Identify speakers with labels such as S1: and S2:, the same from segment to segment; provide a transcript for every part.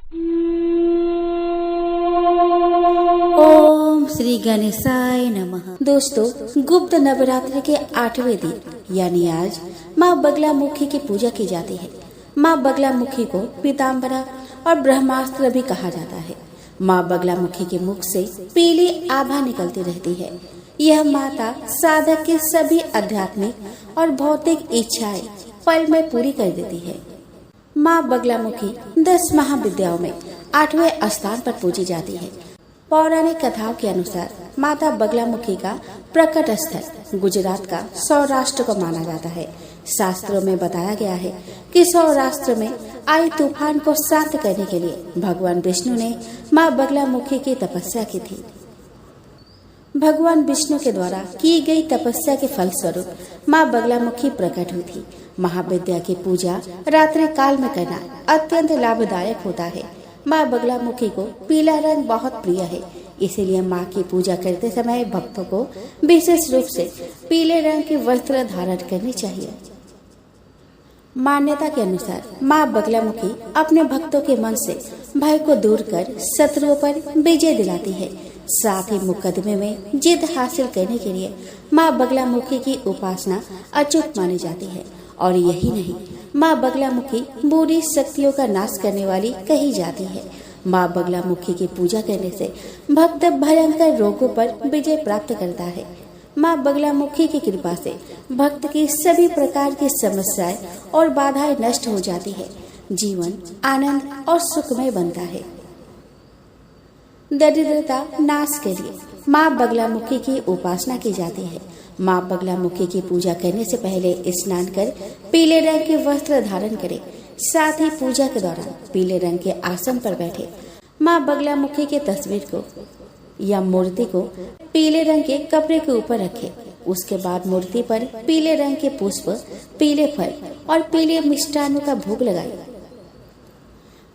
S1: ओम श्री गणेशाय नमः। दोस्तों, गुप्त नवरात्रि के 8वें दिन यानी आज माँ बगलामुखी की पूजा की जाती है। माँ बगलामुखी को पीताम्बरा और ब्रह्मास्त्र भी कहा जाता है। माँ बगलामुखी के मुख से पीली आभा निकलती रहती है। यह माता साधक की सभी आध्यात्मिक और भौतिक इच्छाएं पल में पूरी कर देती है। माँ बगलामुखी 10 महाविद्याओं में 8वें स्थान पर पूजी जाती है। पौराणिक कथाओं के अनुसार माता बगलामुखी का प्रकट स्थल गुजरात का सौराष्ट्र को माना जाता है। शास्त्रों में बताया गया है कि सौराष्ट्र में आए तूफान को शांत करने के लिए भगवान विष्णु ने माँ बगलामुखी की तपस्या की थी। भगवान विष्णु के द्वारा की गई तपस्या के फलस्वरूप माँ बगलामुखी प्रकट हुई थी। महाविद्या की पूजा रात्रि काल में करना अत्यंत लाभदायक होता है। माँ बगलामुखी को पीला रंग बहुत प्रिय है, इसीलिए माँ की पूजा करते समय भक्तों को विशेष रूप से पीले रंग के वस्त्र धारण करनी चाहिए। मान्यता के अनुसार माँ बगलामुखी अपने भक्तों के मन से भय को दूर कर शत्रुओं पर विजय दिलाती है। साथ ही मुकदमे में जीत हासिल करने के लिए माँ बगलामुखी की उपासना अचूक मानी जाती है। और यही नहीं, माँ बगलामुखी बुरी शक्तियों का नाश करने वाली कही जाती है। माँ बगलामुखी की पूजा करने से भक्त भयंकर रोगों पर विजय प्राप्त करता है। माँ बगलामुखी की कृपा से भक्त की सभी प्रकार की समस्याएं और बाधाएं नष्ट हो जाती है। जीवन आनंद और सुखमय बनता है। दरिद्रता नाश के लिए माँ बगलामुखी की उपासना की जाती है। माँ बगलामुखी की पूजा करने से पहले स्नान कर पीले रंग के वस्त्र धारण करें। साथ ही पूजा के दौरान पीले रंग के आसन पर बैठे माँ बगलामुखी के तस्वीर को या मूर्ति को पीले रंग के कपड़े के ऊपर रखें। उसके बाद मूर्ति पर पीले रंग के पुष्प, पीले फल और पीले मिष्टान्नों का भोग लगाएं।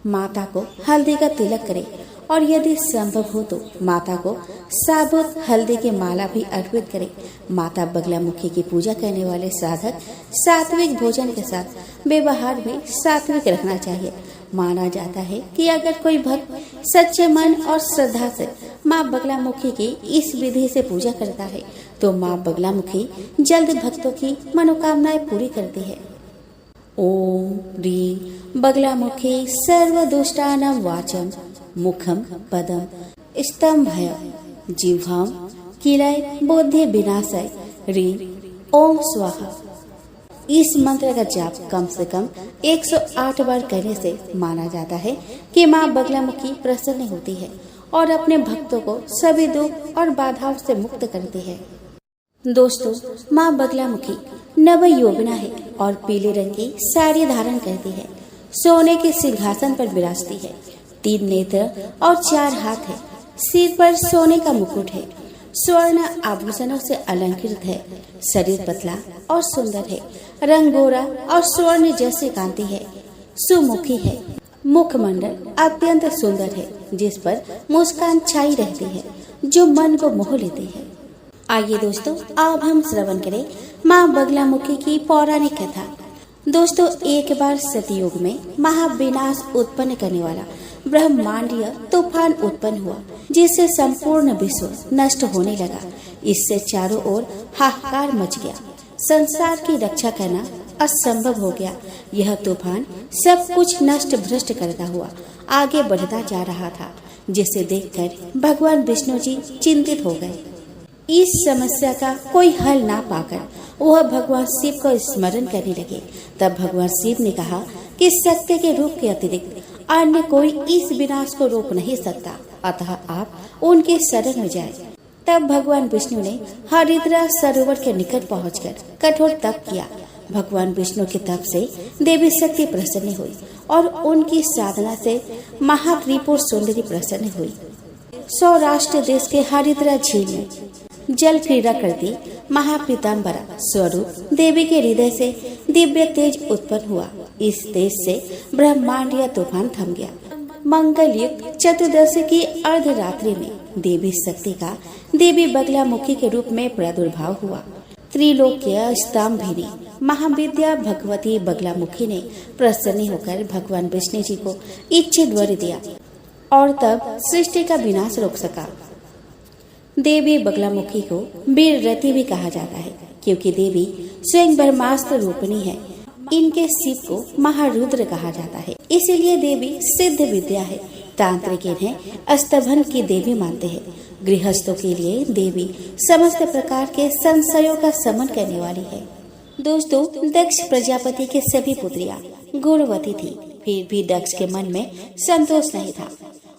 S1: माता को हल्दी का तिलक करें और यदि संभव हो तो माता को साबुत हल्दी की माला भी अर्पित करें। माता बगलामुखी की पूजा करने वाले साधक सात्विक भोजन के साथ व्यवहार भी सात्विक रखना चाहिए। माना जाता है कि अगर कोई भक्त सच्चे मन और श्रद्धा से माँ बगलामुखी की इस विधि से पूजा करता है तो माँ बगलामुखी जल्द भक्तों की मनोकामनाएं पूरी करती है। ओम ह्रीं बगलामुखी सर्वदुष्टानां वाचम मुखम पदम स्तंभय जिह्वां किलय बुद्धि विनाशय ह्रीं ओम स्वाहा। इस मंत्र का जाप कम से कम 108 बार करने से माना जाता है कि माँ बगलामुखी प्रसन्न होती है और अपने भक्तों को सभी दुख और बाधाओं से मुक्त करती है। दोस्तों, माँ बगलामुखी नव यौवना है और पीले रंग की साड़ी धारण करती है। सोने के सिंहासन पर विराजती है। 3 नेत्र और 4 हाथ है। सिर पर सोने का मुकुट है। स्वर्ण आभूषणों से अलंकृत है। शरीर पतला और सुंदर है। रंग गोरा और स्वर्ण जैसे कांति है। सुमुखी है। मुखमंडल अत्यंत सुंदर है, जिस पर मुस्कान छाई रहती है जो मन को मोह लेती है। आइए दोस्तों, अब हम श्रवण करें माँ बगलामुखी की पौराणिक कथा। दोस्तों, एक बार सतयुग में महाविनाश उत्पन्न करने वाला ब्रह्मांडीय तूफान उत्पन्न हुआ, जिससे संपूर्ण विश्व नष्ट होने लगा। इससे चारों ओर हाहाकार मच गया। संसार की रक्षा करना असंभव हो गया। यह तूफान सब कुछ नष्ट भ्रष्ट करता हुआ आगे बढ़ता जा रहा था, जिसे देखकर भगवान विष्णु जी चिंतित हो गए। इस समस्या का कोई हल ना पाकर वह भगवान शिव को स्मरण करने लगे। तब भगवान शिव ने कहा कि सत्य के रूप के अतिरिक्त अन्य कोई इस विनाश को रोक नहीं सकता, अतः आप उनके शरण में जाएं। तब भगवान विष्णु ने हरिद्रा सरोवर के निकट पहुंचकर कठोर तप किया। भगवान विष्णु के तप से देवी शक्ति प्रसन्न हुई और उनकी साधना से महात्रिपुर सुंदरी प्रसन्न हुई। सौराष्ट्र देश के हरिद्रा झील में जल क्रीड़ा करती महापीताम्बरा स्वरूप देवी के हृदय से दिव्य तेज उत्पन्न हुआ। इस तेज से ब्रह्मांडीय तूफान थम गया। मंगल युक्त चतुर्दशी की अर्धरात्रि में देवी शक्ति का देवी बगलामुखी के रूप में प्रादुर्भाव हुआ। त्रिलोक्य स्तंभिनी महाविद्या भगवती बगलामुखी ने प्रसन्न होकर भगवान विष्णु जी को इच्छित वर दिया और तब सृष्टि का विनाश रोक सका। देवी बगलामुखी को वीर रति भी कहा जाता है, क्योंकि देवी स्वयं ब्रह्मास्त्र रूपिणी है। इनके शिव को महारुद्र कहा जाता है, इसीलिए देवी सिद्ध विद्या है। तांत्रिक इन्हें स्तंभन की देवी मानते हैं। गृहस्थों के लिए देवी समस्त प्रकार के संशयों का शमन करने वाली है। दोस्तों, दक्ष प्रजापति के सभी पुत्रियां गुणवती थी, फिर भी दक्ष के मन में संतोष नहीं था।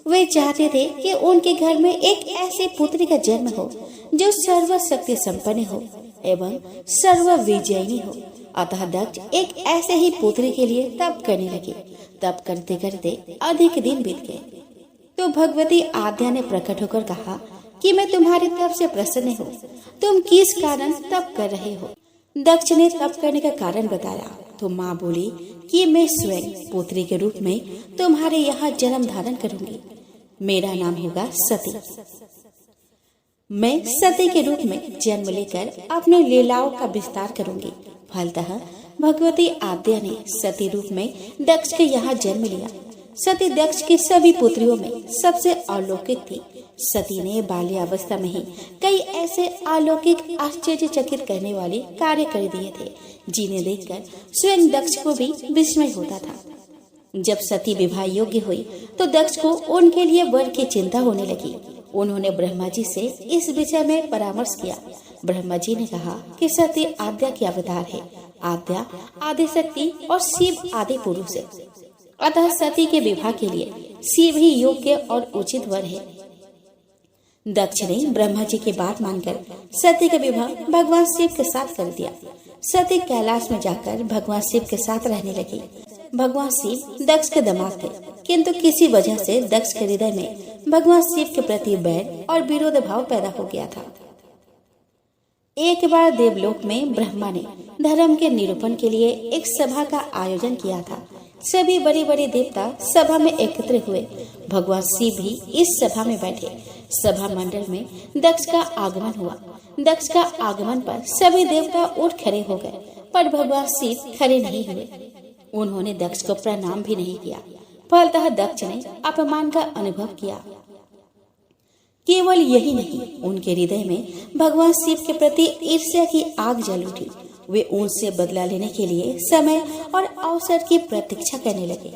S1: वे चाहते थे कि उनके घर में एक ऐसी पुत्री का जन्म हो जो सर्वशक्ति संपन्न हो एवं सर्व विजयी हो। अतः दक्ष एक ऐसे ही पुत्री के लिए तप करने लगे। तप करते करते अधिक दिन बीत गए तो भगवती आद्या ने प्रकट होकर कहा कि मैं तुम्हारे तप से प्रसन्न हूँ। तुम किस कारण तप कर रहे हो? दक्ष ने तप करने का कारण बताया तो माँ बोली कि मैं स्वयं पुत्री के रूप में तुम्हारे यहाँ जन्म धारण करूंगी। मेरा नाम होगा सती। मैं सती के रूप में जन्म लेकर अपने लीलाओं का विस्तार करूंगी। फलतः भगवती आद्या ने सती रूप में दक्ष के यहाँ जन्म लिया। सती दक्ष की सभी पुत्रियों में सबसे अलौकिक थी। सती ने बाल्यावस्था में ही कई ऐसे अलौकिक आश्चर्यचकित करने वाले कार्य कर दिए थे जिन्हें देखकर स्वयं दक्ष को भी विस्मय होता था। जब सती विवाह योग्य हुई तो दक्ष को उनके लिए वर की चिंता होने लगी। उन्होंने ब्रह्मा जी से इस विषय में परामर्श किया। ब्रह्मा जी ने कहा कि सती आद्या की अवतार है। आद्या आदि शक्ति और शिव आदि पुरुष है। अतः सती के विवाह के लिए शिव ही योग्य और उचित वर है। दक्ष ने ब्रह्मा जी की बात मानकर सती का विवाह भगवान शिव के साथ कर दिया। सती कैलाश में जाकर भगवान शिव के साथ रहने लगी। भगवान शिव दक्ष के दामाद थे, किंतु किसी वजह से दक्ष के हृदय में भगवान शिव के प्रति बैर और विरोध भाव पैदा हो गया था। एक बार देवलोक में ब्रह्मा ने धर्म के निरूपण के लिए एक सभा का आयोजन किया था। सभी बड़े बड़े देवता सभा में एकत्र हुए। भगवान शिव भी इस सभा में बैठे। सभा मंडल में दक्ष का आगमन हुआ। दक्ष का आगमन पर सभी देवता उठ खड़े हो गए, पर भगवान शिव खड़े नहीं हुए। उन्होंने दक्ष को प्रणाम भी नहीं किया। फलतः दक्ष ने अपमान का अनुभव किया। केवल यही नहीं, उनके हृदय में भगवान शिव के प्रति ईर्ष्या की आग जल उठी। वे उनसे बदला लेने के लिए समय और अवसर की प्रतीक्षा करने लगे।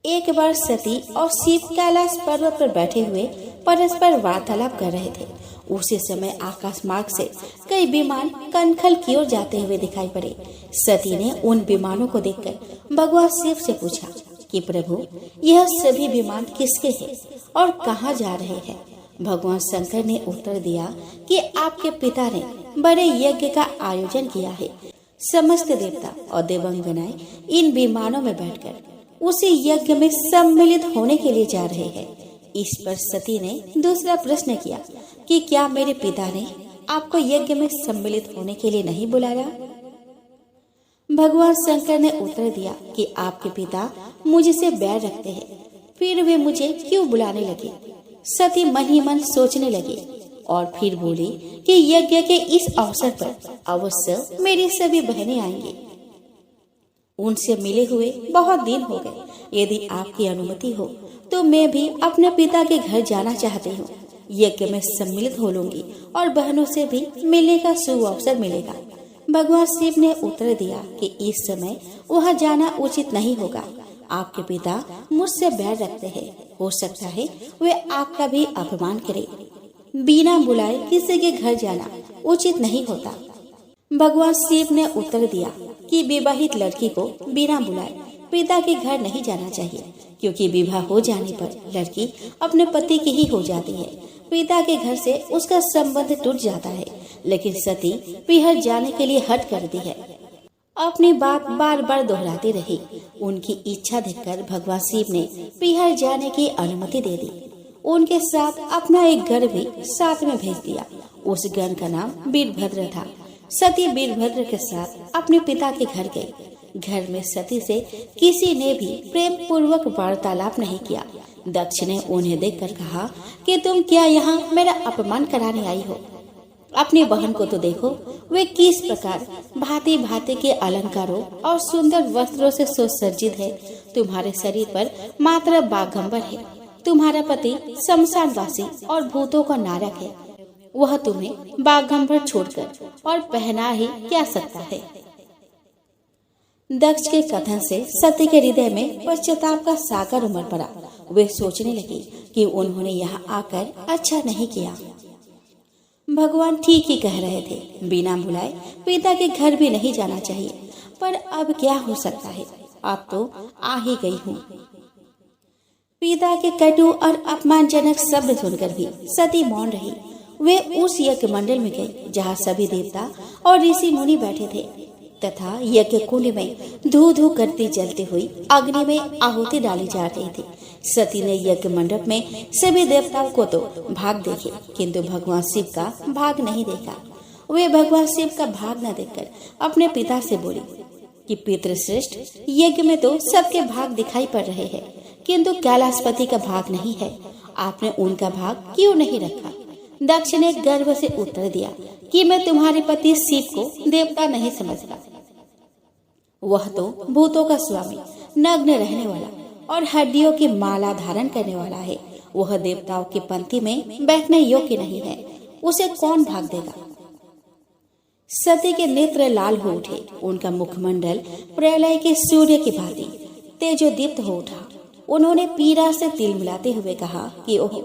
S1: एक बार सती और शिव कैलाश पर्वत पर बैठे हुए परस्पर वार्तालाप कर रहे थे। उसी समय आकाश मार्ग से कई विमान कनखल की ओर जाते हुए दिखाई पड़े। सती ने उन विमानों को देखकर भगवान शिव से पूछा कि प्रभु, यह सभी विमान किसके हैं और कहाँ जा रहे हैं? भगवान शंकर ने उत्तर दिया कि आपके पिता ने बड़े यज्ञ का आयोजन किया है। समस्त देवता और देवांगनाएं इन विमानों में बैठकर उसी यज्ञ में सम्मिलित होने के लिए जा रहे हैं। इस पर सती ने दूसरा प्रश्न किया कि क्या मेरे पिता ने आपको यज्ञ में सम्मिलित होने के लिए नहीं बुलाया? भगवान शंकर ने उत्तर दिया कि आपके पिता मुझसे बैर रखते हैं, फिर वे मुझे क्यों बुलाने लगे? सती मन ही मन सोचने लगी और फिर बोली कि यज्ञ के इस अवसर पर अवश्य मेरी सभी बहनें आएंगी। उनसे मिले हुए बहुत दिन हो गए। यदि आपकी अनुमति हो तो मैं भी अपने पिता के घर जाना चाहती हूँ। यज्ञ में सम्मिलित हो लूंगी और बहनों से भी मिलने का शुभ अवसर मिलेगा। भगवान शिव ने उत्तर दिया कि इस समय वहाँ जाना उचित नहीं होगा। आपके पिता मुझसे बैर रखते हैं। हो सकता है वे आपका भी अपमान करें। बिना बुलाए किसी के घर जाना उचित नहीं होता। भगवान शिव ने उत्तर दिया कि विवाहित लड़की को बिना बुलाए पिता के घर नहीं जाना चाहिए, क्योंकि विवाह हो जाने पर लड़की अपने पति की ही हो जाती है। पिता के घर से उसका संबंध टूट जाता है। लेकिन सती पिहर जाने के लिए हट कर दी है। अपनी बात बार बार दोहराती रही। उनकी इच्छा देखकर भगवान शिव ने पिहर जाने की अनुमति दे दी। उनके साथ अपना एक गण भी साथ में भेज दिया। उस गण का नाम वीरभद्र था। सती वीरभद्र के साथ अपने पिता के घर गई। घर में सती से किसी ने भी प्रेम पूर्वक वार्तालाप नहीं किया। दक्ष ने उन्हें देखकर कहा कि तुम क्या यहाँ मेरा अपमान कराने आई हो? अपनी बहन को तो देखो, वे किस प्रकार भांति भांति के अलंकारों और सुंदर वस्त्रों से सुसज्जित है। तुम्हारे शरीर पर मात्र बाघंबर है। तुम्हारा पति शमशानवासी और भूतों का नारक है। वह तुम्हें बाघंबर छोड़कर और पहना ही क्या सकता है। दक्ष के कथन से सती के हृदय में पश्चाताप का सागर उमड़ पड़ा। वे सोचने लगी कि उन्होंने यहाँ आकर अच्छा नहीं किया। भगवान ठीक ही कह रहे थे, बिना बुलाए पिता के घर भी नहीं जाना चाहिए। पर अब क्या हो सकता है, अब तो आ ही गई हूँ। पिता के कटु और अपमानजनक शब्द सुनकर भी सती मौन रही। वे उस यज्ञ मंडल में गई जहाँ सभी देवता और ऋषि मुनि बैठे थे तथा यज्ञ कुंड में धू धू करती जलती हुई अग्नि में आहुति डाली जा रही थी। सती ने यज्ञ मंडप में सभी देवताओं को तो भाग देखे, किंतु भगवान शिव का भाग नहीं देखा। वे भगवान शिव का भाग न देखकर अपने पिता से बोली कि पितृश्रेष्ठ, यज्ञ में तो सबके भाग दिखाई पड़ रहे हैं, किंतु कैलाशपति का भाग नहीं है। आपने उनका भाग क्यों नहीं रखा? दक्ष ने गर्व से उत्तर दिया कि मैं तुम्हारे पति शिव को देवता नहीं समझता। वह तो भूतों का स्वामी, नग्न रहने वाला और हड्डियों की माला धारण करने वाला है। वह देवताओं की पंक्ति में बैठने योग्य नहीं है। उसे कौन भाग देगा? सती के नेत्र लाल हो उठे। उनका मुखमंडल प्रलय के सूर्य की भांति तेजोदीप्त हो उठा। उन्होंने पीड़ा से तिल मिलाते हुए कहा कि ओह,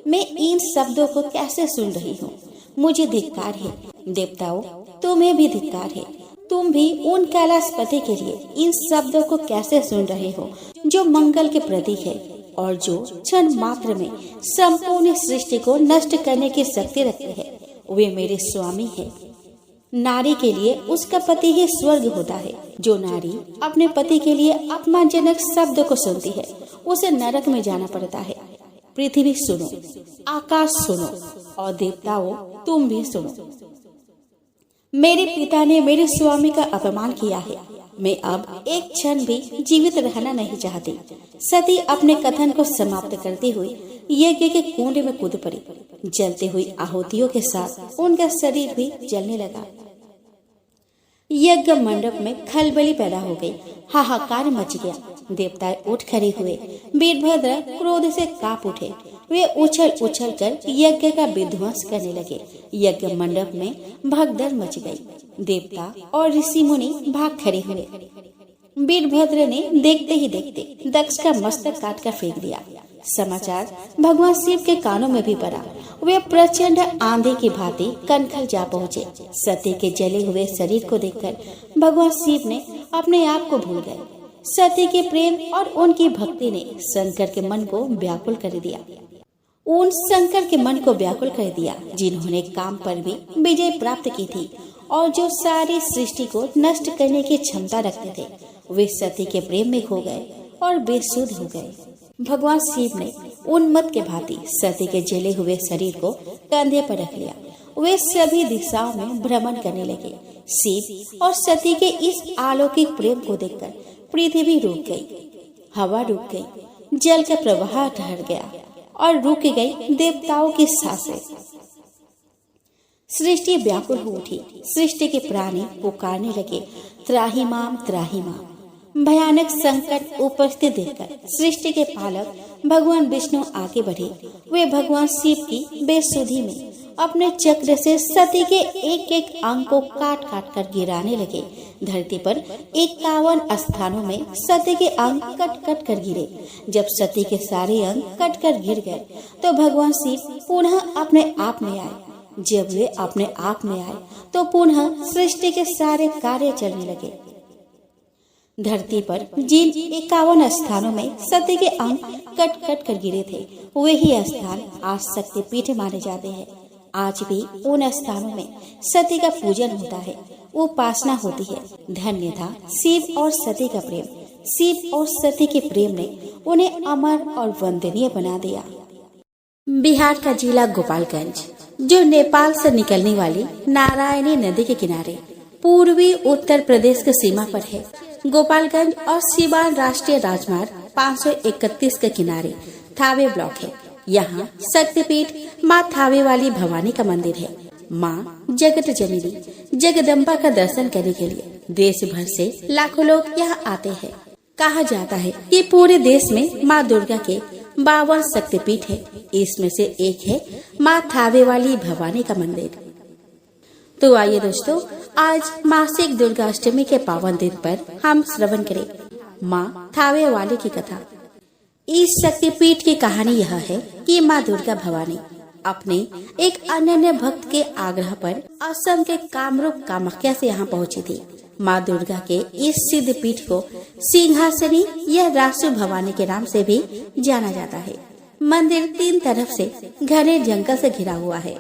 S1: मैं इन शब्दों को कैसे सुन रही हूँ। मुझे धिक्कार है। देवताओं, तुम्हें भी धिक्कार है। तुम भी उन कैलाशपति के लिए इन शब्दों को कैसे सुन रहे हो जो मंगल के प्रतीक है और जो क्षण मात्र में संपूर्ण सृष्टि को नष्ट करने की शक्ति रखते हैं। वे मेरे स्वामी हैं। नारी के लिए उसका पति ही स्वर्ग होता है। जो नारी अपने पति के लिए अपमानजनक शब्दों को सुनती है, उसे नरक में जाना पड़ता है। पृथ्वी सुनो, आकाश सुनो और देवताओं तुम भी सुनो। मेरे पिता ने मेरे स्वामी का अपमान किया है। मैं अब एक क्षण भी जीवित रहना नहीं चाहती। सती अपने कथन को समाप्त करती हुई यज्ञ के कुंड में कूद पड़ी। जलती हुई आहुतियों के साथ उनका शरीर भी जलने लगा। यज्ञ मंडप में खलबली पैदा हो गई। हाहाकार मच गया। देवता उठ खड़े हुए। वीरभद्र क्रोध से कांप उठे। वे उछल उछल कर यज्ञ का विध्वंस करने लगे। यज्ञ मंडप में भगदड़ मच गई। देवता और ऋषि मुनि भाग खड़े हुए। वीरभद्र ने देखते ही देखते दक्ष का मस्तक काट कर फेंक दिया। समाचार भगवान शिव के कानों में भी पड़ा। वे प्रचंड आंधी की भांति कनखल जा पहुँचे। सती के जले हुए शरीर को देखकर भगवान शिव ने अपने आप को भूल गए। सती के प्रेम और उनकी भक्ति ने शंकर के मन को व्याकुल कर दिया। उन शंकर के मन को व्याकुल कर दिया जिन्होंने काम पर भी विजय प्राप्त की थी और जो सारी सृष्टि को नष्ट करने की क्षमता रखते थे। वे सती के प्रेम में खो गए और बेसुध हो गए। भगवान शिव ने उन्मत्त के भांति सती के जले हुए शरीर को कंधे पर रख लिया। वे सभी दिशाओं में भ्रमण करने लगे। शिव और सती के इस अलौकिक प्रेम को देखकर पृथ्वी रुक गई, हवा रुक गई, जल का प्रवाह ठहर गया और रुक गई देवताओं की सांसें। सृष्टि व्याकुल हो उठी। सृष्टि के प्राणी पुकारने लगे, त्राहि माम त्राहि माम। भयानक संकट उपस्थित देखकर सृष्टि के पालक भगवान विष्णु आगे बढ़े। वे भगवान शिव की बेसुधी में अपने चक्र से सती के एक एक अंग को काट काट कर गिराने लगे। धरती पर 51 स्थानों में सती के अंग कट कट कर गिरे। जब सती के सारे अंग कट कर गिर गए तो भगवान शिव पुनः अपने आप में आए। जब वे अपने आप में आए तो पुनः सृष्टि के सारे कार्य चलने लगे। धरती पर जिन 51 स्थानों में सती के अंग कट कट कर गिरे थे, वही स्थान आज शक्तिपीठ माने जाते हैं। आज भी उन स्थानों में सती का पूजन होता है, उपासना होती है। धन्य था शिव और सती का प्रेम। शिव और सती के प्रेम ने उन्हें अमर और वंदनीय बना दिया। बिहार का जिला गोपालगंज, जो नेपाल से निकलने वाली नारायणी नदी के किनारे पूर्वी उत्तर प्रदेश की सीमा पर है। गोपालगंज और सीवान राष्ट्रीय राजमार्ग 531 के किनारे थावे ब्लॉक है। यहाँ शक्तिपीठ माँ थावे वाली भवानी का मंदिर है। माँ जगत जननी जगदम्बा का दर्शन करने के लिए देश भर से लाखों लोग यहाँ आते हैं। कहा जाता है कि पूरे देश में माँ दुर्गा के 52 शक्तिपीठ है। इसमें से एक है माँ थावे वाली भवानी का मंदिर। तो आइए दोस्तों, आज मासिक दुर्गाष्टमी के पावन दिन पर हम श्रवण करें माँ थावे वाली की कथा। इस शक्तिपीठ की कहानी यह है कि माँ दुर्गा भवानी अपने एक अनन्य भक्त के आग्रह पर असम के कामरूप कामाख्या से यहाँ पहुँची थी। माँ दुर्गा के इस सिद्ध पीठ को सिंहासनी या रासु भवानी के नाम से भी जाना जाता है। मंदिर 3 तरफ से घने जंगल से घिरा हुआ है।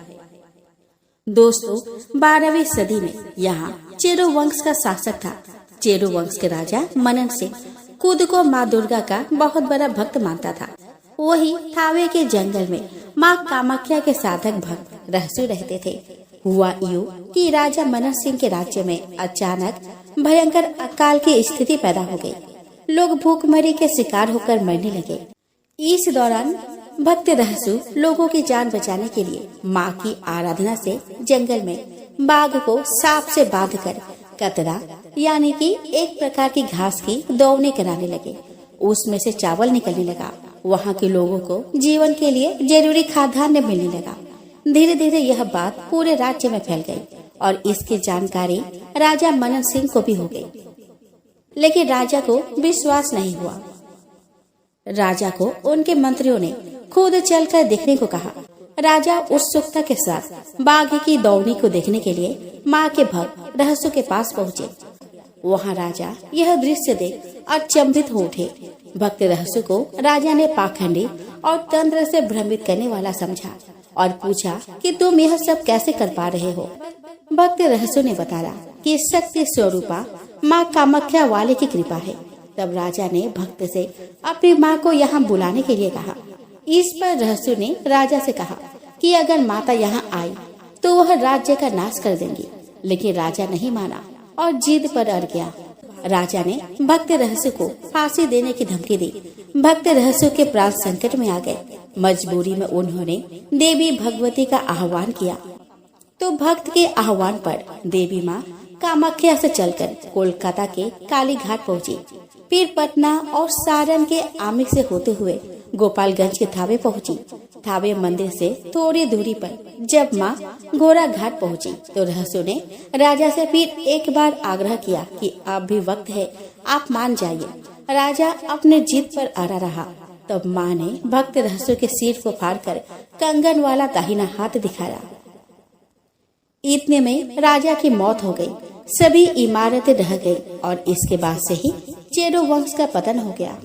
S1: दोस्तों, 12वीं सदी में यहाँ चेरो वंश का शासक था। चेरो वंश के राजा मनन सिंह खुद को माँ दुर्गा का बहुत बड़ा भक्त मानता था। वही थावे के जंगल में माँ कामाख्या के साधक भक्त रहसु रहते थे। हुआ यूं कि राजा मनन सिंह के राज्य में अचानक भयंकर अकाल की स्थिति पैदा हो गई। लोग भूखमरी के शिकार होकर मरने लगे। इस दौरान भक्त रहसु लोगों की जान बचाने के लिए माँ की आराधना से जंगल में बाघ को सांप से बांधकर कतरा यानी कि एक प्रकार की घास की दौड़ने कराने लगे। उसमें से चावल निकलने लगा। वहाँ के लोगों को जीवन के लिए जरूरी खाद्यान्न मिलने लगा। धीरे धीरे यह बात पूरे राज्य में फैल गई और इसकी जानकारी राजा मनन सिंह को भी हो गई, लेकिन राजा को विश्वास नहीं हुआ। राजा को उनके मंत्रियों ने खुद चलकर देखने को कहा। राजा उत्सुकता के साथ बाघ की दौड़ने को देखने के लिए माँ के भक्त रहसु के पास पहुँचे। वहाँ राजा यह दृश्य देख अचंभित हो उठे। भक्त रहसु को राजा ने पाखंडी और तंत्र से भ्रमित करने वाला समझा और पूछा कि तुम यह सब कैसे कर पा रहे हो। भक्त रहसु ने बताया कि शक्ति स्वरूपा माँ कामाख्या वाले की कृपा है। तब राजा ने भक्त से अपनी माँ को यहाँ बुलाने के लिए कहा। इस पर रहसु ने राजा से कहा कि अगर माता यहाँ आई तो वह राज्य का नाश कर देंगी, लेकिन राजा नहीं माना और जिद पर अड़ गया। राजा ने भक्त रहसु को फांसी देने की धमकी दी। भक्त रहसु के प्राण संकट में आ गए। मजबूरी में उन्होंने देवी भगवती का आह्वान किया। तो भक्त के आह्वान पर देवी माँ कामाख्या से चलकर कोलकाता के काली घाट पहुँची। फिर पटना और सारण के आमिर से होते हुए गोपालगंज के थावे पहुँची। थावे मंदिर से थोड़ी दूरी पर जब माँ घोड़ा घाट पहुँची तो रहसु ने राजा से फिर एक बार आग्रह किया कि अब भी वक्त है, आप मान जाइए। राजा अपने जिद पर अड़ा रहा। तब माँ ने भक्त रहसु के सिर को फाड़कर कंगन वाला दाहिना हाथ दिखाया। इतने में राजा की मौत हो गई। सभी इमारतें ढह गई और इसके बाद से ही चेरो वंश का पतन हो गया।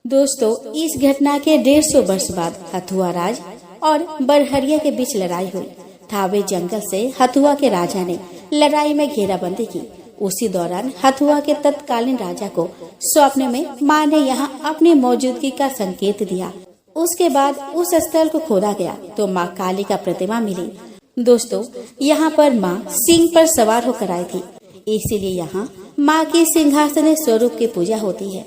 S1: दोस्तों, इस घटना के 150 वर्ष बाद हथुआ राज और बरहरिया के बीच लड़ाई हुई। थावे जंगल से हथुआ के राजा ने लड़ाई में घेराबंदी की। उसी दौरान हथुआ के तत्कालीन राजा को स्वप्न में माँ ने यहाँ अपनी मौजूदगी का संकेत दिया। उसके बाद उस स्थल को खोदा गया तो माँ काली का प्रतिमा मिली। दोस्तों, यहाँ पर माँ सिंह पर सवार होकर आई थी, इसीलिए यहाँ माँ की सिंहासन स्वरूप की पूजा होती है।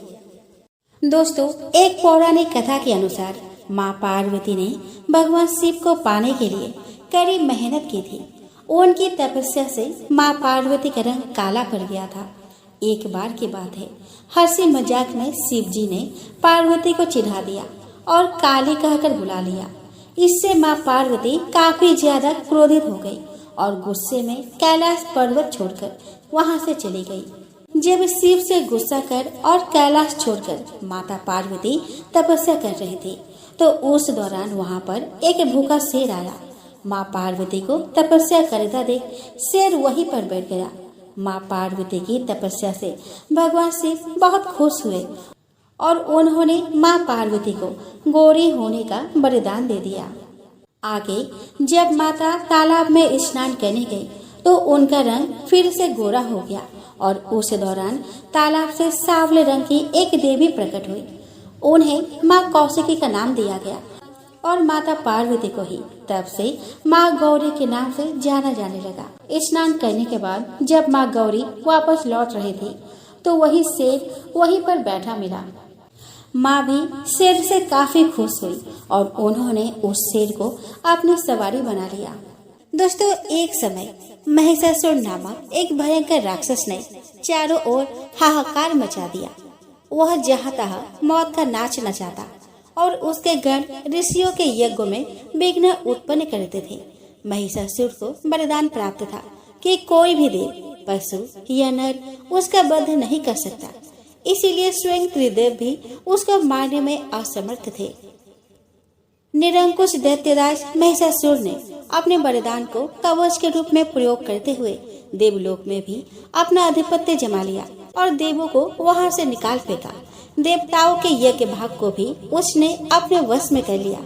S1: दोस्तों, एक पौराणिक कथा के अनुसार माँ पार्वती ने भगवान शिव को पाने के लिए कड़ी मेहनत की थी। उनकी तपस्या से माँ पार्वती का रंग काला पड़ गया था। एक बार की बात है, हंसी मजाक में शिव जी ने पार्वती को चिढ़ा दिया और काली कहकर बुला लिया। इससे माँ पार्वती काफी ज्यादा क्रोधित हो गई और गुस्से में कैलाश पर्वत छोड़कर वहाँ से चली गई। जब शिव से गुस्सा कर और कैलाश छोड़कर माता पार्वती तपस्या कर रही थी तो उस दौरान वहाँ पर एक भूखा शेर आया। माँ पार्वती को तपस्या करता देख शेर वहीं पर बैठ गया। माँ पार्वती की तपस्या से भगवान शिव बहुत खुश हुए और उन्होंने माँ पार्वती को गौरी होने का वरदान दे दिया। आगे जब माता तालाब में स्नान करने गई तो उनका रंग फिर से गोरा हो गया और उस दौरान तालाब से सांवले रंग की एक देवी प्रकट हुई। उन्हें माँ कौशिकी का नाम दिया गया और माता पार्वती को ही तब से माँ गौरी के नाम से जाना जाने लगा। स्नान करने के बाद जब माँ गौरी वापस लौट रही थी तो वही शेर वहीं पर बैठा मिला। माँ भी शेर से काफी खुश हुई और उन्होंने उस शेर को अपनी सवारी बना लिया। दोस्तों, एक समय महिषासुर नामक एक भयंकर राक्षस ने चारों ओर हाहाकार मचा दिया। वह जहाँ तहाँ मौत का नाच नचाता और उसके गण ऋषियों के यज्ञों में विघ्न उत्पन्न करते थे। महिषासुर को वरदान प्राप्त था कि कोई भी देव, पशु या नर उसका वध नहीं कर सकता। इसीलिए स्वयं त्रिदेव भी उसको मारने में असमर्थ थे। निरंकुश दैत्यराज महिषासुर ने अपने वरदान को कवच के रूप में प्रयोग करते हुए देवलोक में भी अपना आधिपत्य जमा लिया और देवों को वहां से निकाल फेंका। देवताओं के यज्ञ भाग को भी उसने अपने वश में कर लिया।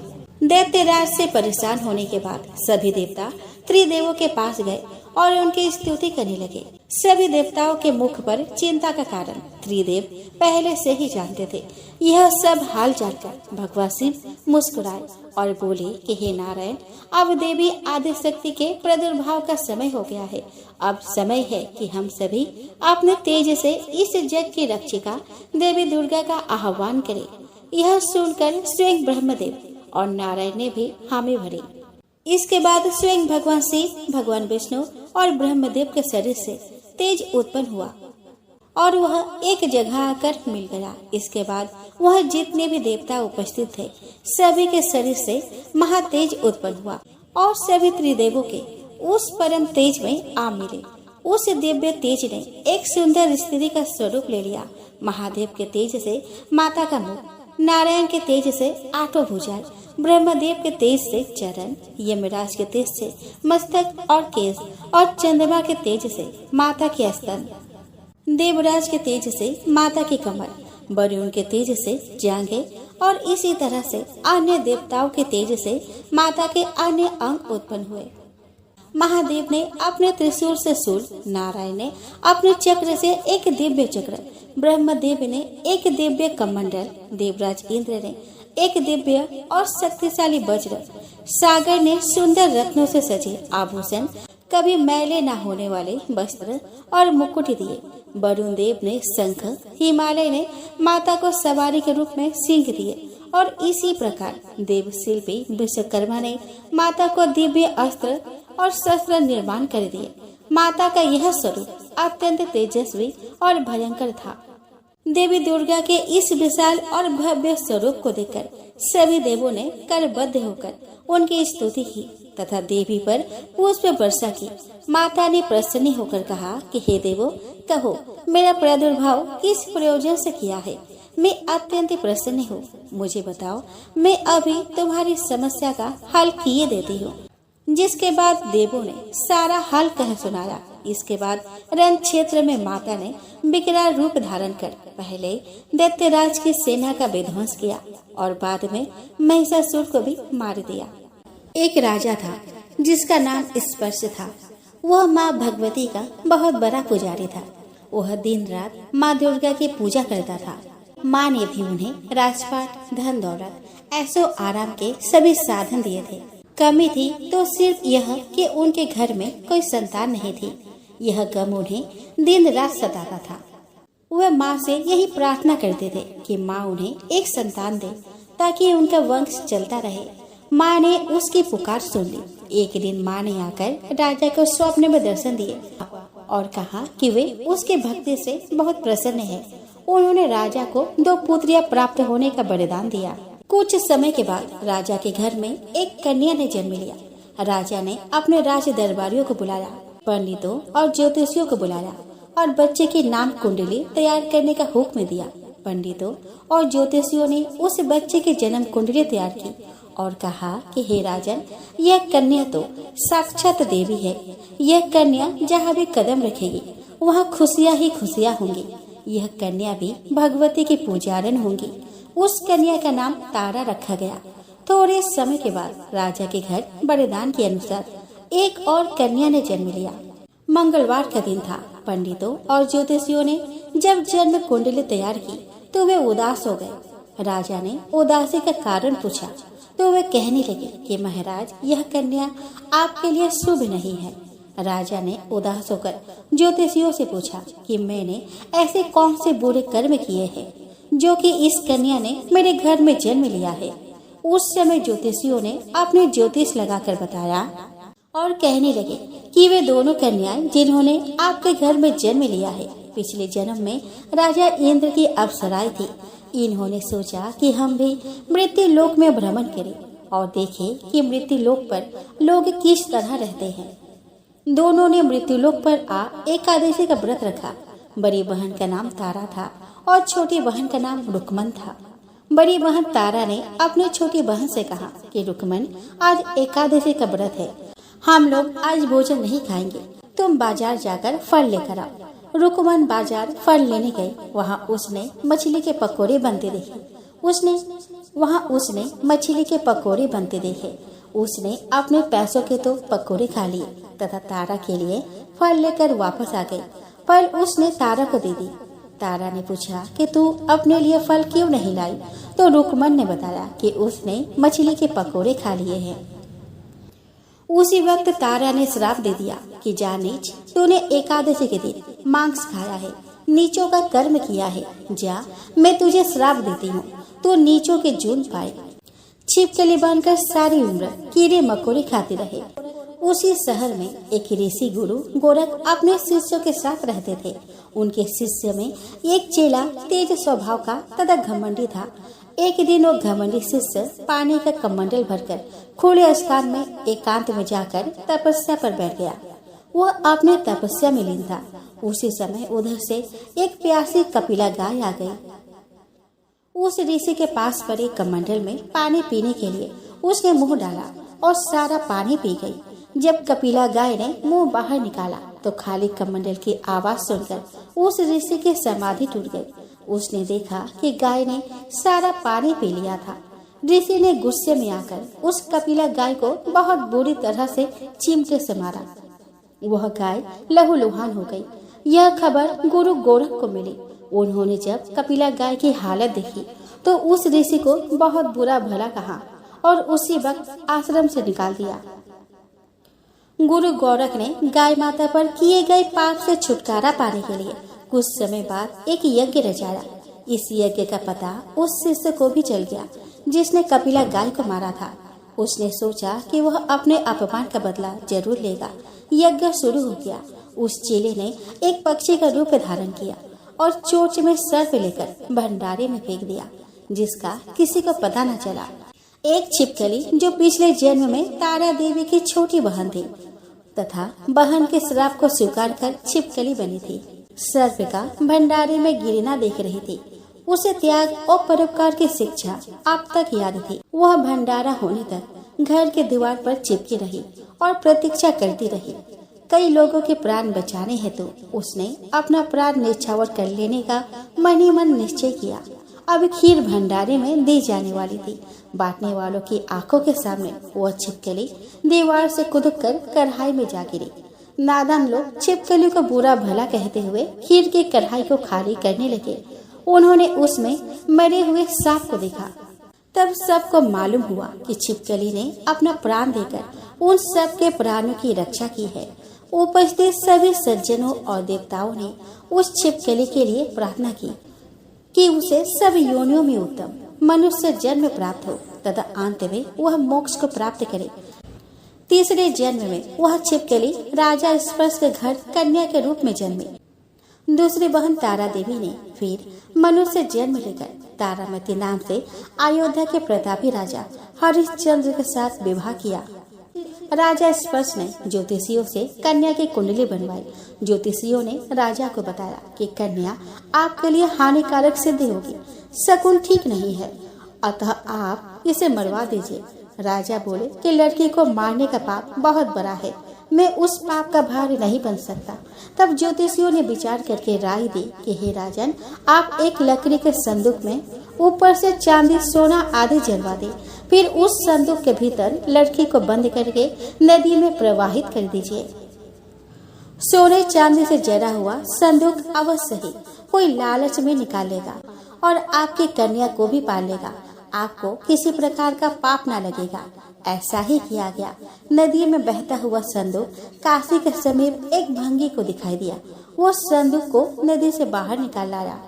S1: दैत्यराज से परेशान होने के बाद सभी देवता त्रिदेवों के पास गए और उनकी स्तुति करने लगे। सभी देवताओं के मुख पर चिंता का कारण त्रिदेव पहले से ही जानते थे। यह सब हाल जानकर भगवान शिव मुस्कुराए और बोले कि हे नारायण, अब देवी आदि शक्ति के प्रादुर्भाव का समय हो गया है। अब समय है कि हम सभी अपने तेज से इस जग की रक्षिका देवी दुर्गा का आह्वान करें। यह सुनकर स्वयं ब्रह्मदेव और नारायण ने भी हामी भरी। इसके बाद स्वयं भगवान शिव, भगवान विष्णु और ब्रह्मदेव के शरीर से तेज उत्पन्न हुआ और वह एक जगह आकर मिल गया। इसके बाद वह जितने भी देवता उपस्थित थे सभी के शरीर से महातेज उत्पन्न हुआ और सभी त्रिदेवों के उस परम तेज में आ मिले। उस दिव्य तेज ने एक सुंदर स्त्री का स्वरूप ले लिया। महादेव के तेज से माता का मुख, नारायण के तेज से आठों भुजाएं, ब्रह्मदेव के तेज से चरण, यमराज के तेज से मस्तक और केश और चंद्रमा के तेज से माता के स्तन, देवराज के तेज से माता की कमर, वरुण के तेज से जांघें और इसी तरह से अन्य देवताओं के तेज से माता के अन्य अंग उत्पन्न हुए। महादेव ने अपने त्रिशूल से शूल, नारायण ने अपने चक्र से एक दिव्य चक्र, ब्रह्मदेव ने एक दिव्य कमंडल, देवराज इंद्र ने एक दिव्य और शक्तिशाली वज्र, सागर ने सुंदर रत्नों से सजे आभूषण, कभी मैले न होने वाले वस्त्र और मुकुट दिए। वरुण देव ने शंख, हिमालय ने माता को सवारी के रूप में सिंह दिए और इसी प्रकार देव शिल्पी विश्वकर्मा ने माता को दिव्य अस्त्र और शस्त्र निर्माण कर दिए। माता का यह स्वरूप अत्यंत तेजस्वी और भयंकर था। देवी दुर्गा के इस विशाल और भव्य स्वरूप को देखकर सभी देवों ने करबद्ध होकर उनकी स्तुति की तथा देवी पर पुष्प वर्षा की। माता ने प्रसन्न होकर कहा कि हे देवो, कहो मेरा प्रादुर्भाव किस प्रयोजन से किया है। मैं अत्यंत प्रसन्न हूँ। मुझे बताओ, मैं अभी तुम्हारी समस्या का हल किए देती हूँ। जिसके बाद देवों ने सारा हाल कह सुनाया। इसके बाद रण क्षेत्र में माता ने विकराल रूप धारण कर पहले दैत्यराज की सेना का विध्वंस किया और बाद में महिषासुर को भी मार दिया। एक राजा था जिसका नाम स्पर्श था। वह माँ भगवती का बहुत बड़ा पुजारी था। वह दिन रात माँ दुर्गा की पूजा करता था। माँ ने भी उन्हें राजपाट, धन दौलत, ऐसो आराम के सभी साधन दिए थे। कमी थी तो सिर्फ यह कि उनके घर में कोई संतान नहीं थी। यह गम उन्हें दिन रात सताता था। वह माँ से यही प्रार्थना करते थे कि माँ उन्हें एक संतान दे ताकि उनका वंश चलता रहे। माँ ने उसकी पुकार सुन ली। एक दिन माँ ने आकर राजा को स्वप्न में दर्शन दिए और कहा कि वे उसके भक्ति से बहुत प्रसन्न है। उन्होंने राजा को 2 पुत्रियां प्राप्त होने का वरदान दिया। कुछ समय के बाद राजा के घर में एक कन्या ने जन्म लिया। राजा ने अपने राज दरबारियों को बुलाया, पंडितों और ज्योतिषियों को बुलाया और बच्चे की नाम कुंडली तैयार करने का हुक्म दिया। पंडितों और ज्योतिषियों ने उस बच्चे की जन्म कुंडली तैयार की और कहा कि हे राजन, यह कन्या तो साक्षात देवी है। यह कन्या जहाँ भी कदम रखेगी वहाँ खुशियाँ ही खुशियाँ होंगी। यह कन्या भी भगवती की पूजारन होंगी। उस कन्या का नाम तारा रखा गया। थोड़े समय के बाद राजा के घर वरदान के अनुसार एक और कन्या ने जन्म लिया। मंगलवार का दिन था। पंडितों और ज्योतिषियों ने जब जन्म कुंडली तैयार की तो वे उदास हो गए। राजा ने उदासी का कारण पूछा तो वे कहने लगे कि महाराज, यह कन्या आपके लिए शुभ नहीं है। राजा ने उदास होकर ज्योतिषियों से पूछा कि मैंने ऐसे कौन से बुरे कर्म किए हैं जो कि इस कन्या ने मेरे घर में जन्म लिया है। उस समय ज्योतिषियों ने अपने ज्योतिष लगाकर बताया, और कहने लगे कि वे दोनों कन्याएं जिन्होंने आपके घर में जन्म लिया है पिछले जन्म में राजा इंद्र की अप्सराएं थी। इन्होंने सोचा कि हम भी मृत्यु लोक में भ्रमण करें और देखें कि मृत्यु लोक पर लोग किस तरह रहते हैं। दोनों ने मृत्यु लोक पर एकादशी का व्रत रखा। बड़ी बहन का नाम तारा था और छोटी बहन का नाम रुकमन था। बड़ी बहन तारा ने अपनी छोटी बहन से कहा कि रुकमन, आज एकादशी का व्रत है, हम लोग आज भोजन नहीं खाएंगे, तुम बाजार जाकर फल लेकर आओ। रुकमन बाजार फल लेने गई। वहाँ उसने मछली के पकोड़े बनते देखे। उसने अपने पैसों के तो पकोड़े खा लिए तथा तारा के लिए फल लेकर वापस आ गई। फल उसने तारा को दे दी। तारा ने पूछा कि तू अपने लिए फल क्यों नहीं लाई? तो रुकमन ने बताया कि उसने मछली के पकोड़े खा लिए हैं। उसी वक्त तारा ने श्राप दे दिया कि जा नीच, तूने एकादशी के दिन मांस खाया है, नीचों का कर्म किया है, जा मैं तुझे श्राप देती हूँ, तू नीचों के जून पाए। छिपकली बनकर सारी उम्र कीड़े मकोड़े खाते रहे। उसी शहर में एक ऋषि गुरु गोरख अपने शिष्यों के साथ रहते थे। उनके शिष्य में एक चेला तेज स्वभाव का तथा घमंडी था। एक दिन वो घमंडी शिष्य पानी का कमंडल भरकर खुले स्थान में एकांत में जाकर तपस्या पर बैठ गया। वह अपने तपस्या में लीन था। उसी समय उधर से एक प्यासी कपिला गाय आ गई। उस ऋषि के पास पड़े कमंडल में पानी पीने के लिए उसने मुंह डाला और सारा पानी पी गई। जब कपिला गाय ने मुंह बाहर निकाला तो खाली कमंडल की आवाज सुनकर उस ऋषि की समाधि टूट गई। उसने देखा कि गाय ने सारा पानी पी लिया था। ऋषि ने गुस्से में आकर उस कपिला गाय को बहुत बुरी तरह से चिमटे से मारा। वह गाय लहूलुहान हो गई। यह खबर गुरु गोरख को मिली। उन्होंने जब कपिला गाय की हालत देखी तो उस ऋषि को बहुत बुरा भला कहा और उसी वक्त आश्रम से निकाल दिया। गुरु गोरख ने गाय माता पर किए गए पाप से छुटकारा पाने के लिए कुछ समय बाद एक यज्ञ रचाया। इस यज्ञ का पता उस शिष्य को भी चल गया जिसने कपिला गाय को मारा था। उसने सोचा कि वह अपने अपमान का बदला जरूर लेगा। यज्ञ शुरू हो गया। उस चेले ने एक पक्षी का रूप धारण किया और चोंच में सर्प लेकर भंडारे में फेंक दिया, जिसका किसी को पता न चला। एक छिपकली जो पिछले जन्म में तारा देवी की छोटी बहन थी तथा बहन के श्राप को स्वीकार कर छिपकली बनी थी, सर्प का भंडारे में गिरना देख रही थी। उसे त्याग और परोपकार की शिक्षा अब तक याद थी। वह भंडारा होने तक घर के दीवार पर चिपकी रही और प्रतीक्षा करती रही। कई लोगों के प्राण बचाने हेतु उसने अपना प्राण न्यौछावर कर लेने का मन ही मन निश्चय किया। अब खीर भंडारे में दी जाने वाली थी। बांटने वालों की आंखों के सामने वह छिपकली दीवार से कूदकर कढ़ाई में जा गिरी। नादान लोग छिपकली को बुरा भला कहते हुए खीर की कढ़ाई को खाली करने लगे। उन्होंने उसमें मरे हुए सांप को देखा। तब सबको मालूम हुआ कि छिपकली ने अपना प्राण देकर उन सब के प्राणों की रक्षा की है। उपस्थित सभी सज्जनों और देवताओं ने उस छिपकली के लिए प्रार्थना की कि उसे सब योनियों में उत्तम मनुष्य जन्म प्राप्त हो तथा अंत में वह मोक्ष को प्राप्त करे। तीसरे जन्म में वह छिपकली राजा स्पर्श के घर कन्या के रूप में जन्मी। दूसरी बहन तारा देवी ने फिर मनुष्य जन्म लेकर तारामती नाम से अयोध्या के प्रतापी राजा हरिश्चंद्र के साथ विवाह किया। राजा स्पर्श ने ज्योतिषियों से कन्या की कुंडली बनवाई। ज्योतिषियों ने राजा को बताया कि कन्या आपके लिए हानिकारक सिद्ध होगी, शकुन ठीक नहीं है, अतः आप इसे मरवा दीजिए। राजा बोले कि लड़की को मारने का पाप बहुत बड़ा है, मैं उस पाप का भारी नहीं बन सकता। तब ज्योतिषियों ने विचार करके राय दी कि हे राजन, आप एक लकड़ी के संदूक में ऊपर से चांदी सोना आदि जलवा दे, फिर उस संदूक के भीतर लड़की को बंद करके नदी में प्रवाहित कर दीजिए। सोने चांदी से जड़ा हुआ संदूक अवश्य ही कोई लालच में निकालेगा और आपकी कन्या को भी पाल लेगा। आपको किसी प्रकार का पाप न लगेगा। ऐसा ही किया गया। नदी में बहता हुआ संदूक काशी के समीप एक भंगी को दिखाई दिया। वो संदूक को नदी से बाहर निकाल लाया।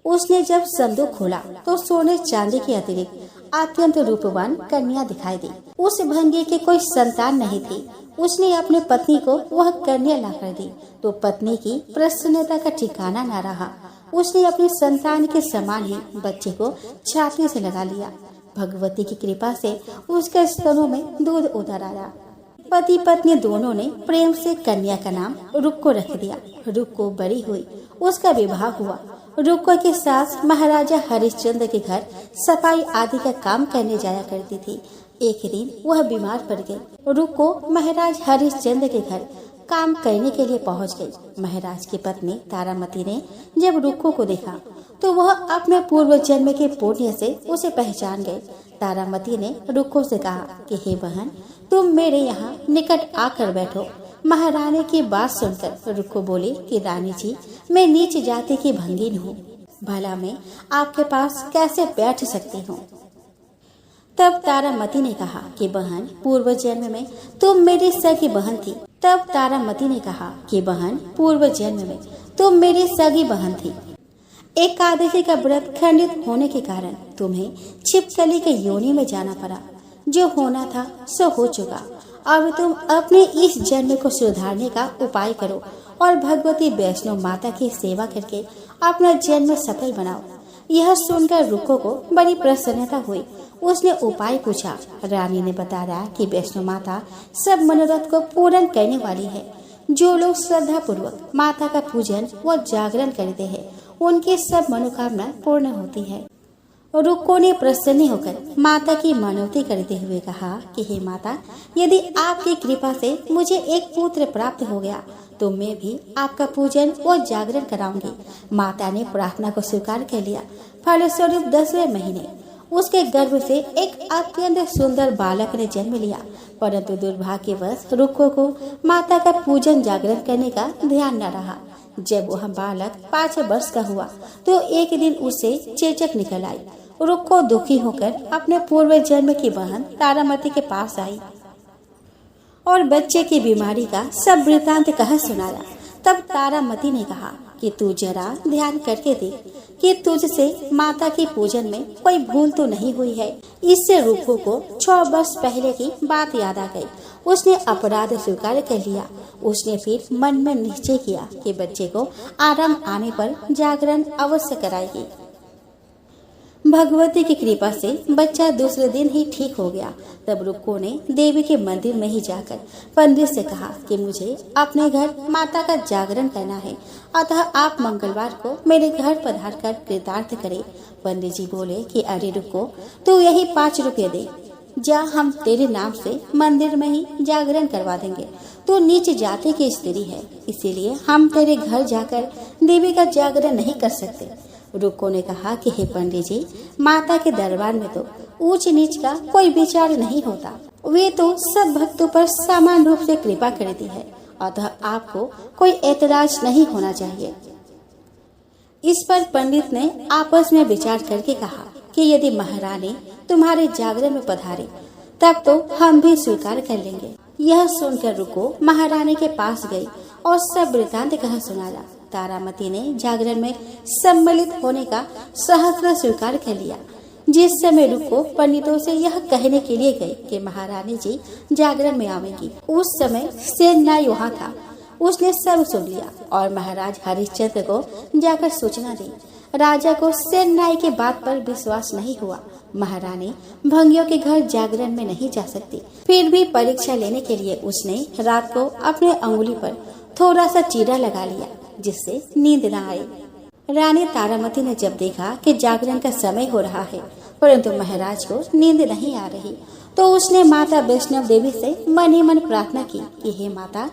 S1: उसने जब संदूक खोला तो सोने चांदी के अतिरिक्त अत्यंत रूपवान कन्या दिखाई दी। उस भंगे के कोई संतान नहीं थी। उसने अपने पत्नी को वह कन्या ला कर दी तो पत्नी की प्रसन्नता का ठिकाना न रहा। उसने अपनी संतान के समान ही बच्चे को छाती से लगा लिया। भगवती की कृपा से उसके स्तनों में दूध उतर आया। पति पत्नी दोनों ने प्रेम से कन्या का नाम रुक्को रख दिया। रुक्को बड़ी हुई, उसका विवाह हुआ। रुक्को के सास महाराजा हरिश्चंद्र के घर सफाई आदि का काम करने जाया करती थी। एक दिन वह बीमार पड़ गई। रुक्को महाराज हरिश्चंद्र के घर काम करने के लिए पहुंच गई। महाराज की पत्नी तारामती ने जब रुक्को को देखा तो वह अपने पूर्व जन्म के पुण्य से उसे पहचान गई। तारामती ने रुक्को से कहा कि हे बहन, तुम मेरे यहाँ निकट आकर बैठो। महारानी की बात सुनकर रुक्को बोली कि रानी जी, मैं नीच जाति की भंगिन हूँ, भला मैं आपके पास कैसे बैठ सकती हूँ। तब तारामती ने कहा कि बहन, पूर्व जन्म में तुम मेरी सगी बहन थी। तब तारामती ने कहा कि बहन, पूर्व जन्म में तुम मेरी सगी बहन थी। एकादशी का व्रत खंडित होने के कारण तुम्हें छिपकली के योनि में जाना पड़ा। जो होना था सो हो चुका। अब तुम अपने इस जन्म को सुधारने का उपाय करो और भगवती वैष्णो माता की सेवा करके अपना जन्म सफल बनाओ। यह सुनकर रुक्को को बड़ी प्रसन्नता हुई। उसने उपाय पूछा। रानी ने बताया कि वैष्णो माता सब मनोरथ को पूर्ण करने वाली है। जो लोग श्रद्धा पूर्वक माता का पूजन व जागरण करते हैं, उनकी सब मनोकामना पूर्ण होती है। रुक्को ने प्रसन्न होकर माता की मनौती करते हुए कहा कि हे माता, यदि आपकी कृपा से मुझे एक पुत्र प्राप्त हो गया तो मैं भी आपका पूजन और जागरण कराऊंगी। माता ने प्रार्थना को स्वीकार कर लिया। फलस्वरूप 10वें महीने उसके गर्भ से एक अत्यंत सुंदर बालक ने जन्म लिया। परंतु दुर्भाग्यवश रुक्को को माता का पूजन जागरण करने का ध्यान न रहा। जब वह बालक 5 वर्ष का हुआ तो एक दिन उसे चेचक निकल आई। रुक्को दुखी होकर अपने पूर्व जन्म की बहन तारामती के पास आई और बच्चे की बीमारी का सब वृतांत कह सुनाया। तब तारामती ने कहा कि तू जरा ध्यान करके देख कि तुझसे माता के पूजन में कोई भूल तो नहीं हुई है। इससे रुक्को को 6 वर्ष पहले की बात याद आ गई। उसने अपराध स्वीकार कर लिया। उसने फिर मन में निश्चय किया कि बच्चे को आराम आने पर जागरण अवश्य कराएगी। भगवती की कृपा से बच्चा दूसरे दिन ही ठीक हो गया। तब रुक्को ने देवी के मंदिर में ही जाकर पंडित से कहा कि मुझे अपने घर माता का जागरण करना है, अतः आप मंगलवार को मेरे घर पधार कर कृतार्थ करें। पंडित जी बोले कि अरे रुक्को, तू यही 5 रुपये दे जा, हम तेरे नाम से मंदिर में ही जागरण करवा देंगे। तू नीच जाति की स्त्री है, इसीलिए हम तेरे घर जाकर देवी का जागरण नहीं कर सकते। रुक्को ने कहा कि हे पंडित जी, माता के दरबार में तो ऊंच नीच का कोई विचार नहीं होता। वे तो सब भक्तों पर समान रूप से कृपा करती है, अतः आपको कोई ऐतराज नहीं होना चाहिए। इस पर पंडित ने आपस में विचार करके कहा कि यदि महारानी तुम्हारे जागरण में पधारे तब तो हम भी स्वीकार कर लेंगे। यह सुनकर रुक्को महारानी के पास गई और सब वृतांत कह सुनाया। तारामती ने जागरण में सम्मिलित होने का सहर्ष स्वीकार कर लिया। जिस समय रुक्को पंडितों से यह कहने के लिए गई कि महारानी जी जागरण में आवेंगी, उस समय सेनाई वहाँ था। उसने सब सुन लिया और महाराज हरिश्चंद्र को जाकर सूचना दी। राजा को सेनाई के बात पर विश्वास नहीं हुआ। महारानी भंगियों के घर जागरण में नहीं जा सकती। फिर भी परीक्षा लेने के लिए उसने रात को अपने अंगुली पर थोड़ा सा चीरा लगा लिया, जिससे नींद न आए। रानी तारामती ने जब देखा कि जागरण का समय हो रहा है परंतु महाराज को नींद नहीं आ रही, तो उसने माता वैष्णव देवी से मन ही मन प्रार्थना की कि हे माता,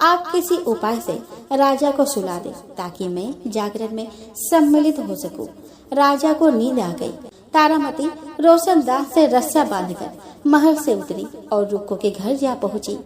S1: आप किसी उपाय से राजा को सुला दे ताकि मैं जागरण में सम्मिलित हो सकूं। राजा को नींद आ गई। तारामती रोशनदान से रस्सा बांधकर महल से उतरी और रुक्को के घर जा पहुंची।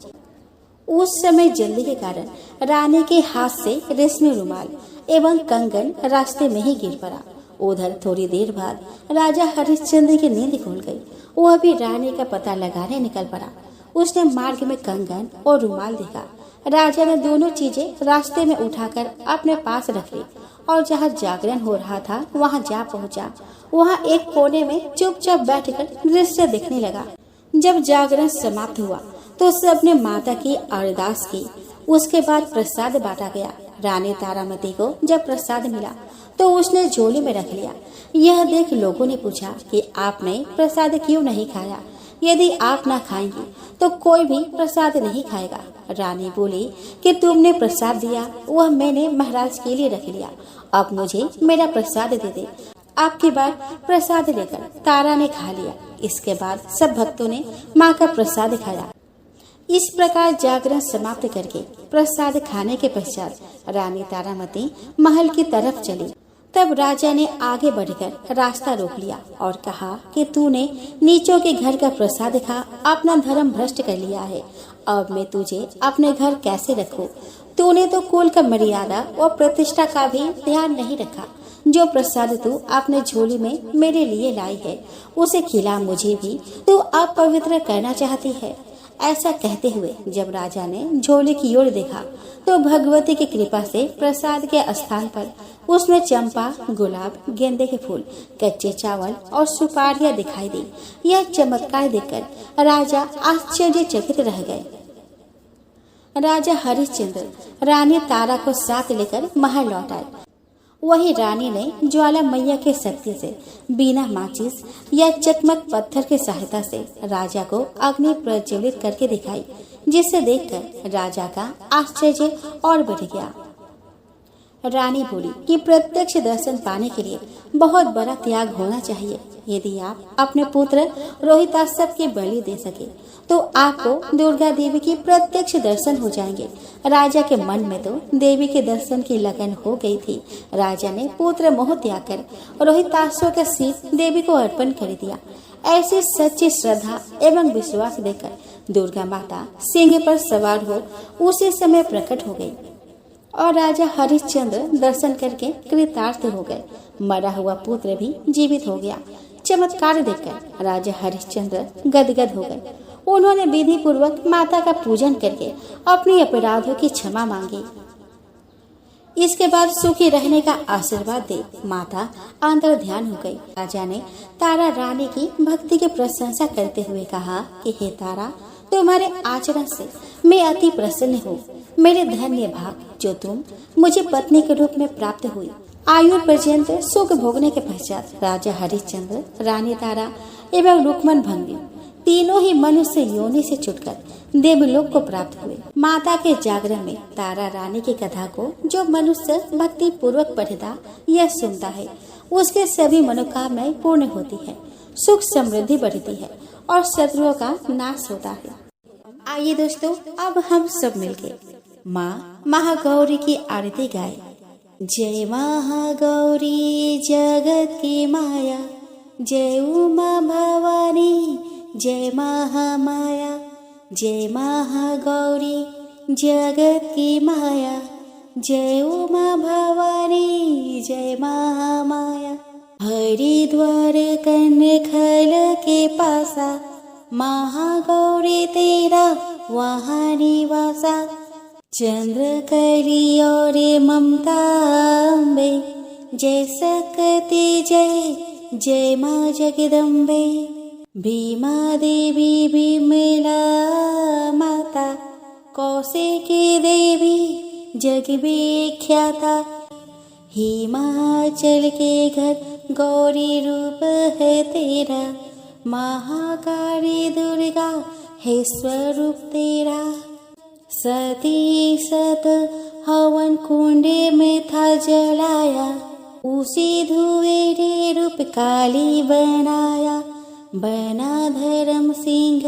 S1: उस समय जल्दी के कारण रानी के हाथ से रेशमी रुमाल एवं कंगन रास्ते में ही गिर पड़ा। उधर थोड़ी देर बाद राजा हरिश्चंद्र की नींद खुल गई। वह भी रानी का पता लगाने निकल पड़ा। उसने मार्ग में कंगन और रुमाल देखा। राजा ने दोनों चीजें रास्ते में उठाकर अपने पास रख ली और जहाँ जागरण हो रहा था वहाँ जा पहुँचा। वहाँ एक कोने में चुपचाप बैठकर दृश्य देखने लगा। जब जागरण समाप्त हुआ तो सबने माता की अरदास की। उसके बाद प्रसाद बांटा गया। रानी तारामती को जब प्रसाद मिला तो उसने झोली में रख लिया। यह देख लोगों ने पूछा कि आपने प्रसाद क्यों नहीं खाया? यदि आप ना खाएंगी तो कोई भी प्रसाद नहीं खाएगा। रानी बोली कि तुमने प्रसाद दिया वह मैंने महाराज के लिए रख लिया, अब मुझे मेरा प्रसाद दे दे। आपकी बार प्रसाद लेकर तारा ने खा लिया। इसके बाद सब भक्तों ने माँ का प्रसाद खाया। इस प्रकार जागरण समाप्त करके प्रसाद खाने के पश्चात रानी तारामती महल की तरफ चली। तब राजा ने आगे बढ़कर रास्ता रोक लिया और कहा कि तूने नीचों के घर का प्रसाद खा अपना धर्म भ्रष्ट कर लिया है। अब मैं तुझे अपने घर कैसे रखूं? तूने तो कुल का मर्यादा और प्रतिष्ठा का भी ध्यान नहीं रखा। जो प्रसाद तू अपने झोली में मेरे लिए लाई है उसे खिला मुझे भी, तू अपवित्र करना चाहती है। ऐसा कहते हुए जब राजा ने झोली की ओर देखा तो भगवती की कृपा से प्रसाद के स्थान पर उसमें चंपा, गुलाब, गेंदे के फूल, कच्चे चावल और सुपारियां दिखाई दी। यह चमत्कार देखकर राजा आश्चर्यचकित रह गए। राजा हरिश्चंद्र रानी तारा को साथ लेकर महल लौट आए। वही रानी ने ज्वाला मैया के शक्ति से बिना माचिस या चकमक पत्थर की सहायता से राजा को अग्नि प्रज्वलित करके दिखाई, जिसे देखकर राजा का आश्चर्य और बढ़ गया। रानी बोली कि प्रत्यक्ष दर्शन पाने के लिए बहुत बड़ा त्याग होना चाहिए। यदि आप अपने पुत्र रोहिताश्व की बलि दे सके तो आपको दुर्गा देवी की प्रत्यक्ष दर्शन हो जाएंगे। राजा के मन में तो देवी के दर्शन की लगन हो गई थी। राजा ने पुत्र मोह त्याग कर रोहिताश्व का सिर देवी को अर्पण कर दिया। ऐसी सच्ची श्रद्धा एवं विश्वास देकर दुर्गा माता सिंह पर सवार हो उसी समय प्रकट हो गई और राजा हरिश्चंद्र दर्शन करके कृतार्थ हो गए। मरा हुआ पुत्र भी जीवित हो गया। चमत्कार देखकर राजा हरिश्चंद्र गदगद हो गए। उन्होंने विधि पूर्वक माता का पूजन करके अपने अपराधों की क्षमा मांगी। इसके बाद सुखी रहने का आशीर्वाद दे माता अंतर ध्यान हो गई। राजा ने तारा रानी की भक्ति की प्रशंसा करते हुए कहा कि हे तारा, तुम्हारे आचरण से मैं अति प्रसन्न हूँ। मेरे धन्य भाग जो तुम मुझे पत्नी के रूप में प्राप्त हुई। आयु पर्यंत सुख भोगने के पश्चात राजा हरिश्चंद्र, रानी तारा एवं रुक्मन भंगी तीनों ही मनुष्य योनि से छुटकर देवलोक को प्राप्त हुए। माता के जागरण में तारा रानी की कथा को जो मनुष्य भक्ति पूर्वक पढ़ता या सुनता है उसके सभी मनोकामनाएं पूर्ण होती है, सुख समृद्धि बढ़ती है और शत्रुओं का नाश होता है। आइए दोस्तों, अब हम सब मिलके माँ महागौरी की आरती गाए। जय महागौरी जगत की माया, जय उमा भवानी जय महामाया, जय महागौरी जगत की माया, जय उमा भवानी जय महामाया। हरिद्वार कनखल के पासा, महागौरी तेरा वहाँ निवासा। चंद्र कली और ममता अम्बे, जय सकते जय जय माँ जगदम्बे। भीमा देवी विमला माता, कौशिकी देवी जग विख्याता। हिमाचल के घर गौरी रूप है तेरा, महाकाली दुर्गा है स्वरूप तेरा। सती सत हवन कुंडे में था जलाया, उसी धुएं ने रूप काली बनाया। बना धर्म सिंह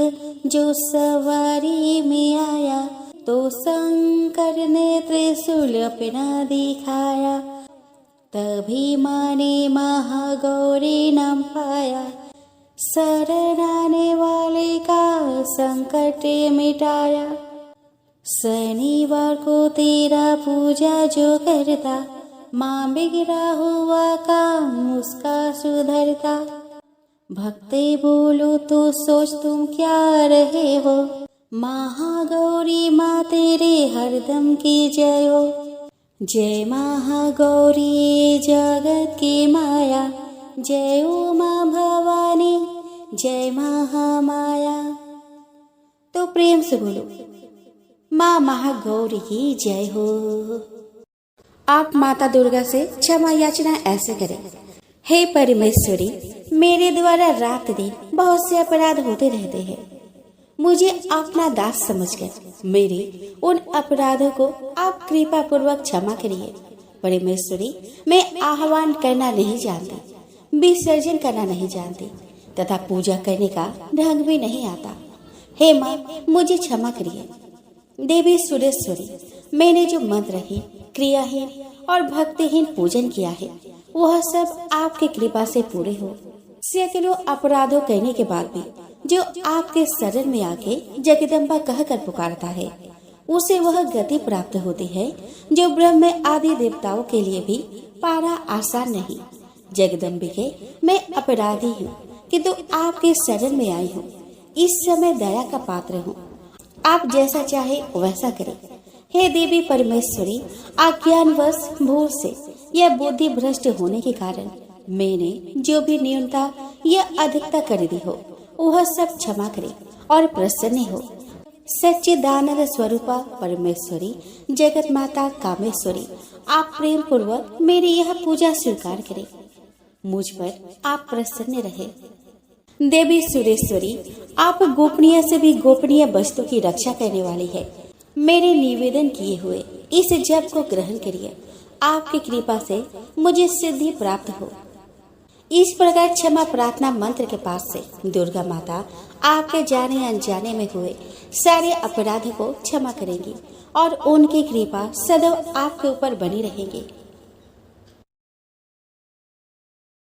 S1: जो सवारी में आया, तो शंकर ने त्रिशूल अपना दिखाया। तभी माने महागौरी नाम पाया, शरण आने वाले का संकट मिटाया। शनिवार को तेरा पूजा जो करता, माँ बिगड़ा हुआ काम उसका सुधरता। भक्ति बोलो तो सोच तुम क्या रहे हो, महागौरी माँ तेरे हरदम की जय हो। जय महागौरी जगत की माया, जय उमा भवानी जय महामाया। प्रेम से बोलो, माँ महागौरी की जय हो। आप माता दुर्गा से क्षमा याचना ऐसे करें, हे परमेश्वरी, मेरे द्वारा रात दिन बहुत से अपराध होते रहते हैं। मुझे अपना दास समझकर मेरे उन अपराधों को आप कृपा पूर्वक क्षमा करिए। परमेश्वरी, मैं आह्वान करना नहीं जानती, विसर्जन करना नहीं जानती तथा पूजा करने का ढंग भी नहीं आता। हे माँ, मुझे क्षमा करिए। देवी सुरेश्वरी, मैंने जो मंत्रहीन, क्रियाहीन और भक्तिहीन पूजन किया है वह सब आपकी कृपा से पूरे हो। सैकड़ों अपराधों करने के बाद भी जो आपके शरण में आके जगदम्बा कहकर पुकारता है उसे वह गति प्राप्त होती है जो ब्रह्म आदि देवताओं के लिए भी पाना आसान नहीं। जगदम्बिके, मैं अपराधी हूँ किंतु आपके शरण में आई हूँ। इस समय दया का पात्र हूँ, आप जैसा चाहे वैसा करें। हे देवी परमेश्वरी, अज्ञानवश भूल से या बुद्धि भ्रष्ट होने के कारण मैंने जो भी न्यूनता या अधिकता कर दी हो वह सब क्षमा करे और प्रसन्न हो। सच्चिदानंद स्वरूपा परमेश्वरी, जगत माता कामेश्वरी, आप प्रेम पूर्वक मेरी यह पूजा स्वीकार करें। मुझ पर आप प्रसन्न रहे। देवी सुरेश्वरी, आप गोपनीय से भी गोपनीय वस्तु की रक्षा करने वाली है। मेरे निवेदन किए हुए इस जप को ग्रहण करिए। आपकी कृपा से मुझे सिद्धि प्राप्त हो। इस प्रकार क्षमा प्रार्थना मंत्र के पास से दुर्गा माता आपके जाने अनजाने में हुए सारे अपराधों को क्षमा करेंगी और उनकी कृपा सदैव आपके ऊपर बनी रहेगी।